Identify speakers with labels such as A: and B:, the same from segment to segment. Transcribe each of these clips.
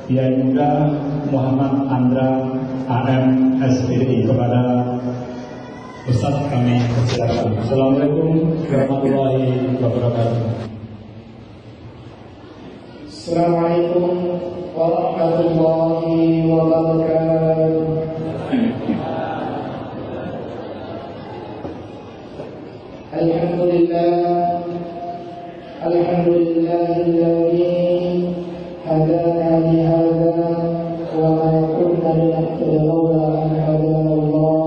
A: Yang Muda Muhammad Andra AM SPDI kepada Ustaz kami persilakan. Assalamualaikum warahmatullahi wabarakatuh.
B: Assalamualaikum warahmatullahi wabarakatuh. Alhamdulillah, alhamdulillahilladzi hadana li hadza wa ma kunna linahtadiya lawla an hadana Allah.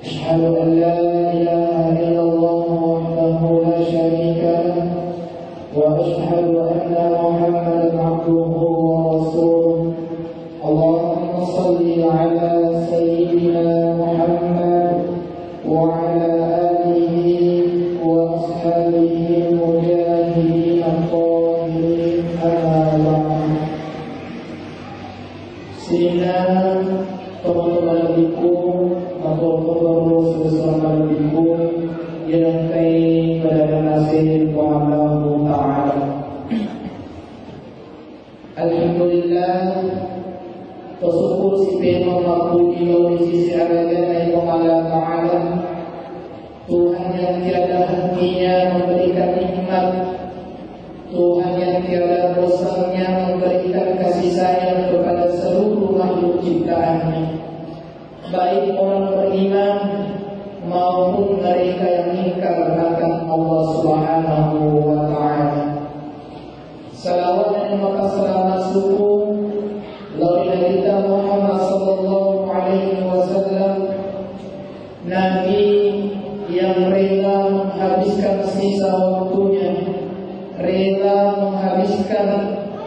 B: Asyhadu an la ilaha illallah wahdahu la syarika lahu wa asyhadu anna Muhammadan abduhu wa rasuluh. Allahumma shalli ala sayyidina Muhammad wa ala alihi wa ashabihi mujahidin at-tahirin amma ba'd. Sehingga teman-teman biku atau pengurus bersama biku yang kay pada nasib Allah Ta'ala. Alhamdulillah, bersyukur si Pemang Makhluk di sisi Al-Jannah Allah Ta'ala, Tuhan yang tiada hentinya memberikan nikmat, Tuhan yang tiada bosannya memberikan kasih sayang kepada seluruh makhluk ciptaannya, baik orang beriman maupun mereka yang ingkar akan Allah Subhanahu wa Ta'ala. Salawat dan selamat suku Nabi kita Muhammad sallallahu alaihi wasallam, Nabi yang rela menghabiskan sisa waktunya, rela menghabiskan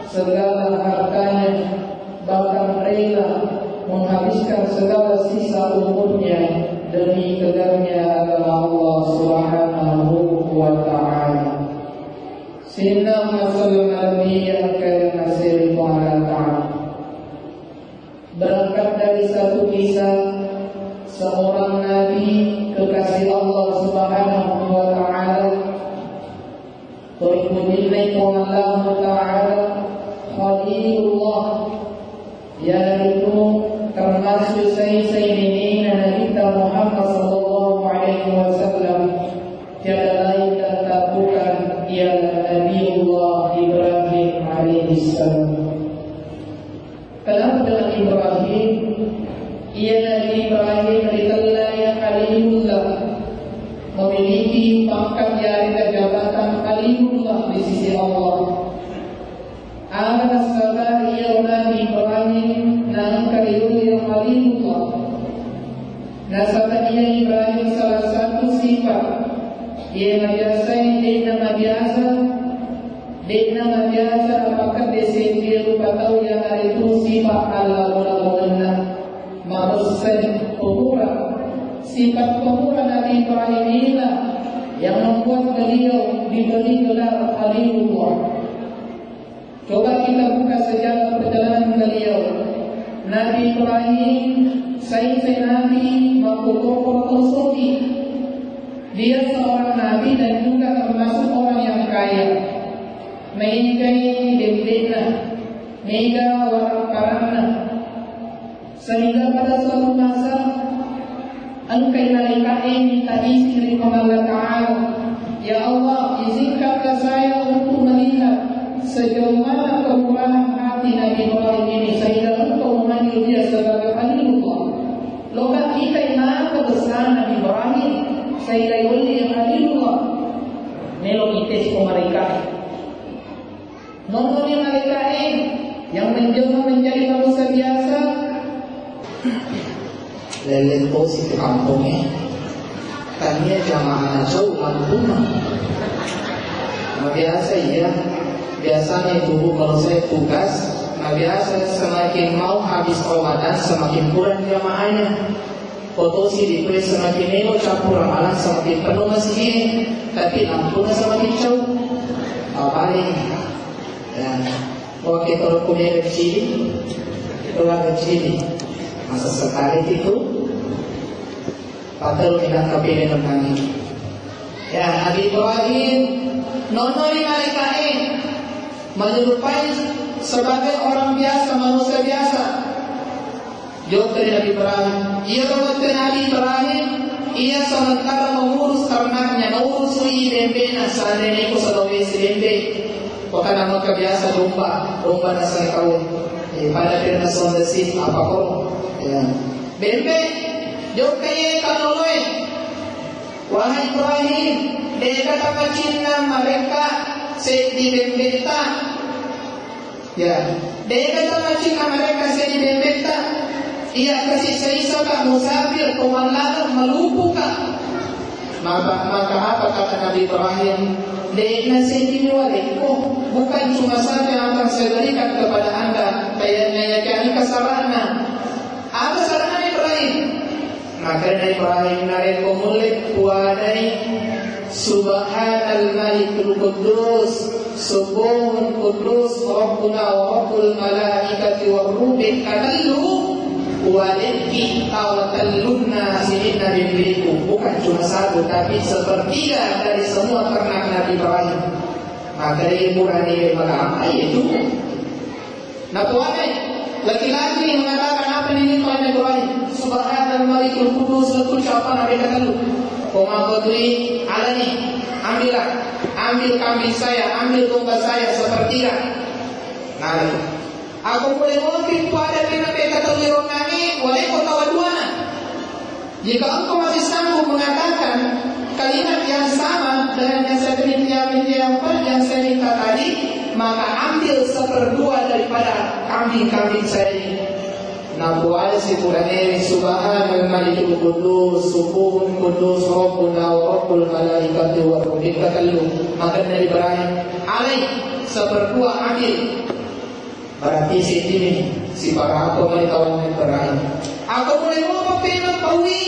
B: segala hartanya, bahkan rela menghabiskan segala sisa umurnya demi kedarnya adalah Allah Subhanahu wa Ta'ala. Sehingga masalah Nabi yang kaya nasir Ta'ala. Berangkat dari satu kisah seorang Nabi kekasih Allah Subhanahu wa Ta'ala, Qur'anilaikum Allah Ta'ala Khalilullah, yaitu termasuk sayyidina Nabi kita Muhammad sallallahu alaihi wasallam, tiada lain dan tak bukan ialah Nabiullah Ibrahim alaihi salam. Kenapa dengan Ibrahim? Ialah Ibrahim adalah yang Khalilullah, memiliki pangkat dan jabatan Khalilullah di sisi Allah. Ada sebab ia Nabi Ibrahim dan Khalilullah. Nasabah ia Ibrahim salah satu sifat ia biasa apakah dia lupa tahu yang ada itu sifat Allah mula-mula manusia pemurah. Sifat pemurah Nabi Ibrahim inilah yang membuat beliau diberi gelar Khalilullah. Coba kita buka sejarah perjalanan beliau. Nabi Ibrahim Sayyid Nabi Makhluk Sufi. Dia seorang Nabi dan juga termasuk orang yang kaya. Menikahi dendena, mega warak karana. Sehingga pada suatu masa engkai malaikain minta izin dari Allah Ta'ala, ya Allah, izinkanlah saya untuk melihat sejauh mana kemurahan hati Nabi Ibrahim ini sehingga engkau memanggil dia sebagai Khalilullah. Lokat kita yang kebesaran Nabi Ibrahim sehingga yuli yang Khalilullah. Nelo kita mereka Nontonnya malaikain yang menjelma menjadi manusia biasa. Lele posi ke kampungnya, tanya jamaah jauh rumah. Biasa ya, biasanya dulu kalau saya tugas, biasa semakin mau habis Ramadan semakin kurang jamaahnya. Foto si di kue semakin nemo campur ramalan semakin penuh masjid, tapi lampunya semakin jauh. Paling dan waktu itu punya kecil, keluar kecil, masa sekali itu, patut bilang kepilih tentang ya Nabi Ibrahim, nonori malaikain, menyerupai sebagai orang biasa, manusia biasa. Jawab dari Nabi Ibrahim, ia berkata Nabi Ibrahim, ia sementara mengurus ternaknya, mengurus bembena, seandainya ikut Sulawesi bembe, bukan nama kebiasa domba nasai kawin. Pada firman sondasi apa kok? Bembe, jawab kaya kanoloy, wahai Ibrahim, dia kata macina mereka di bembeta. Ya, dia kata macina mereka di bembeta. Ia kasih seisa kak musafir pemanlaga melupukan. Maka apa kata Nabi Ibrahim? Dekna sendiriwaleko, bukan cuma saja akan saya berikan kepada anda kayaknya yakni kasarana. Apa sarana Ibrahim? Maka Nabi Ibrahim nareko mulik wadai Subhanal Malikul Quddus Subuhun Quddus Rabbuna wa Rabbul Malaikati wa Rubi Kadallu Waliki awatallunna sinina bibliku. Bukan cuma satu, tapi sepertiga dari semua ternak Nabi Ibrahim. Maka dari Qur'ani berkata itu. Nah tuannya laki-laki mengatakan apa ini Nabi Ibrahim? Subhanal Malikul Quddus. Betul siapa Nabi kata lu? Koma kodri alani, ambil kambing saya, ambil domba saya sepertiga. Nah, aku boleh ngomong pada pena-pena terlirongani, boleh kau tawaduana. Jika engkau masih sanggup mengatakan kalimat yang sama dengan yang saya minta tadi, maka ambil 1/2 daripada kambing-kambing saya ini. Nabu'al si Qur'ani Subhanal Malikul Quddus Subuhun Quddus Rabbuna wa Rabbul Malaikati wa Rubi Kadallu. Maka Nabi Ibrahim alaih 1/2 ambil. Berarti si para aku mengetahui Nabi Ibrahim. Aku boleh ngomong penak pawi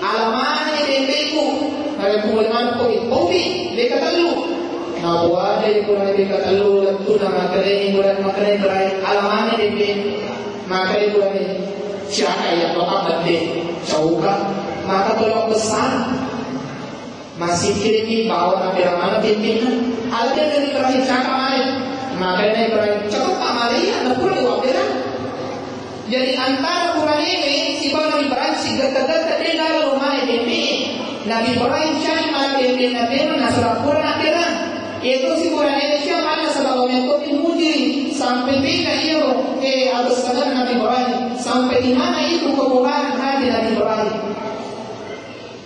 B: alamane bembeku. Nabi boleh ngomong pawi beka talu. Nabu'al dari Qur'ani beka talu tentu nama kalian Ibrahim alamane bembe. Maka itu ini siapa yang tolak bende cauka maka tolak besar masih kiri bawa nabi ramana pimpinan ada dari Ibrahim cakap main maka ini Ibrahim cakap amalia nak pula diwakilkan. Jadi antara Quran ini si Nabi Ibrahim si gata-gata dia dalam rumah ini Nabi Ibrahim cari malam Nabi nasrul Quran akhiran itu si Quran ini siapa mana sebab yang kau dimuji sampai bina iyo atas kanan Nabi Ibrahim sampai di mana itu kebohongan hati Nabi Ibrahim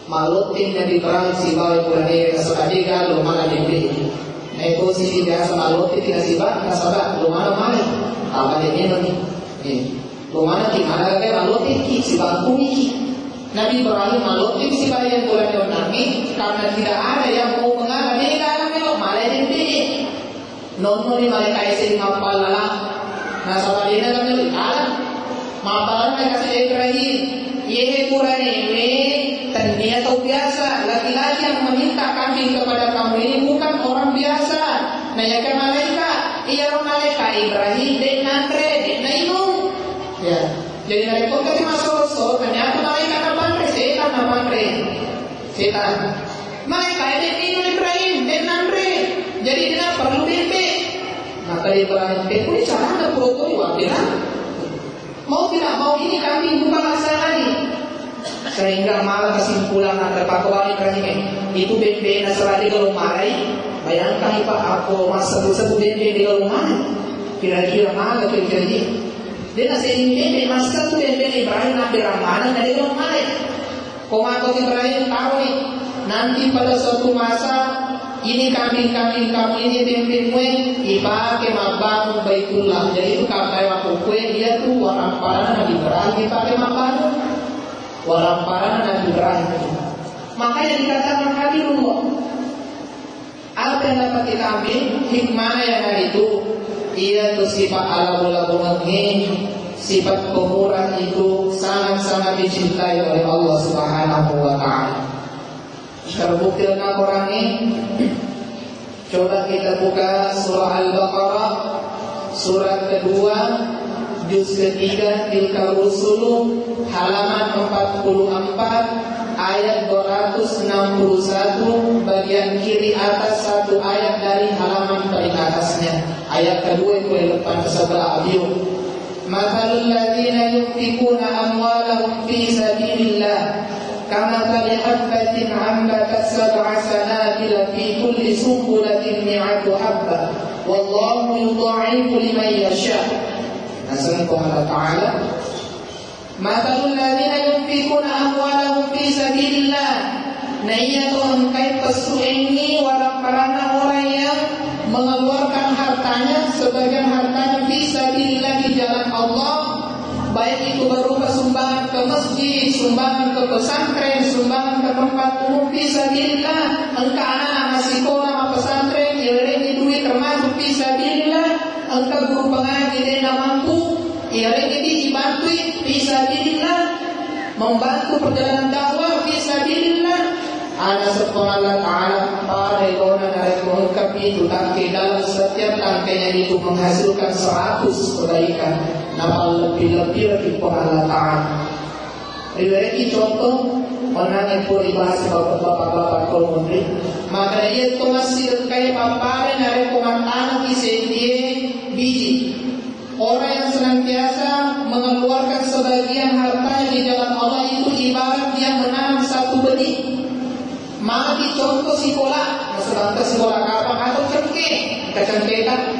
B: malutin Nabi Ibrahim si bawa Quran ini kasadiga lu mana dibeli itu si biasa malutin tidak si bawa kasada lu mana apa dia nih lu mana di mana lagi malutin si bangku iki Nabi Ibrahim malutin si bawa yang Quran ini karena tidak ada yang mau mengalami dalam malah dibeli nono ni mereka isi mapal lala nah sabadina kami alam mapal mereka si Ibrahim ye Quran ini ternyata tahu biasa laki-laki yang meminta kambing kepada kamu ini bukan orang biasa nah ya ke malaikat iya malaikat Ibrahim dek nantre dek nainung ya jadi mereka kasih masuk ternyata malaikat apa setan malaikat dek nainung Ibrahim dek nantre jadi dia perlu bebek. Maka Ibrahim ini cara ada foto bilang mau tidak mau ini kami bukan masalah lagi. Sehingga malah kesimpulan antara Pak Wali Ibrahim itu bebek nasrani kalau marai. Bayangkan Pak aku masa satu bebek di kalau marai. Kira-kira malah kira-kira ini. Dia nasi bebek masa satu bebek Ibrahim nabi Rahman dari kalau marai. Komato Ibrahim tahu nih nanti pada suatu masa ini kambing-kambing kamu ini bembe dipakai membangun Baitullah. Jadi itu kapai waktu kue dia tuh waramparan Nabi Ibrahim dipakai membangun waramparan Nabi Ibrahim. Makanya dikatakan Habibullah. Apa yang dapat kita ambil hikmah yang ada itu ia tuh sifat ala-ula sifat pemurah itu sangat-sangat dicintai oleh Allah Subhanahu wa Ta'ala. Terbukti dengan Quran ini. Coba kita buka surah Al-Baqarah surat kedua juz ketiga tilka rusulu halaman 44 ayat 261 bagian kiri atas satu ayat dari halaman paling atasnya. Ayat kedua itu yang depan sebelah abio. Mathalul ladzina yunfikuna amwalahum fi sabilillah kamathali habbatin ambatat sab'a sanabila fi kulli sunbulatin mi'atu habbah wallahu yudha'ifu liman yasha'. Nasrul Allah Ta'ala Mathalul ladzina yunfikuna amwalahum fi sabilillah. Nah iya Tuhan kait pesu ini orang yang mengeluarkan hartanya, sebagian hartanya fisabilillah di jalan Allah, baik itu berupa sumbangan ke masjid, sumbangan ke pesantren, sumbangan ke tempat umum fisabilillah. Engkau anak masih sekolah pesantren, iring duit termasuk fisabilillah. Engkau guru pengaji dana mampu, iring dibantu fisabilillah. Membantu perjalanan dakwah fisabilillah. Ana setelah Allah Ta'ala pada ikona dari mengungkap itu tangkai dalam setiap tangkainya itu menghasilkan 100 kebaikan. Nama lebih-lebih lagi Allah Ta'ala. Ini contoh menangis pun dibahas bapak-bapak kaum menteri. Maka ia itu masih kayak paparan dari komandan kisah biji. Orang yang senantiasa mengeluarkan sebagian harta di jalan Allah itu ibarat dia menanam satu benih. Maka dicontoh sekolah, sebentar sekolah kapang atau cengkeh, kecengkehan.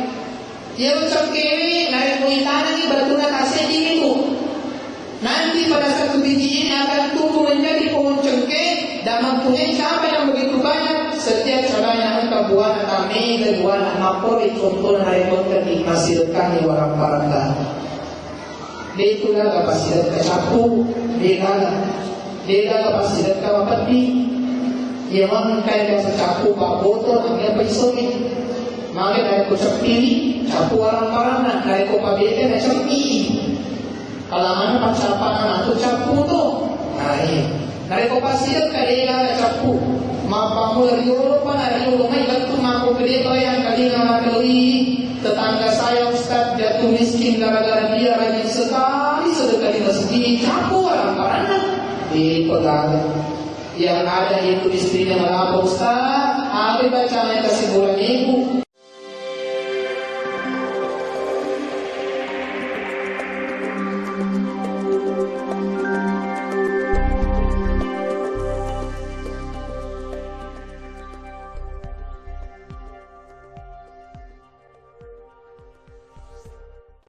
B: Dia cengkeh, naik kuih tanah ini baturan asli itu. Nanti pada satu biji ini akan tumbuh menjadi pohon cengkeh dan mempunyai cabang yang begitu banyak. Setiap cabang yang buah kami dan buah mapori contoh naik bangkat dihasilkan di warang paranda. Dia itulah kapasitas kecapu, dia kapasitas kapati. Yang kaya capu pak botol hanya pisoni, maka dari ko capi, capu orang-orang dari ko pabete na capi. Kalau mana pacapan atau capu tu, dari ko pasiat kadela na capu. Mapamu dari Eropa dari Eropa itu mampu gede yang kali ngamakui tetangga saya Ustaz jatuh miskin gara-gara dia rajin sekali sedekah di masjid capu orang-orang di kota. Yang ada itu istrinya melapor Ustaz, apa bacaan kesimpulan ibu?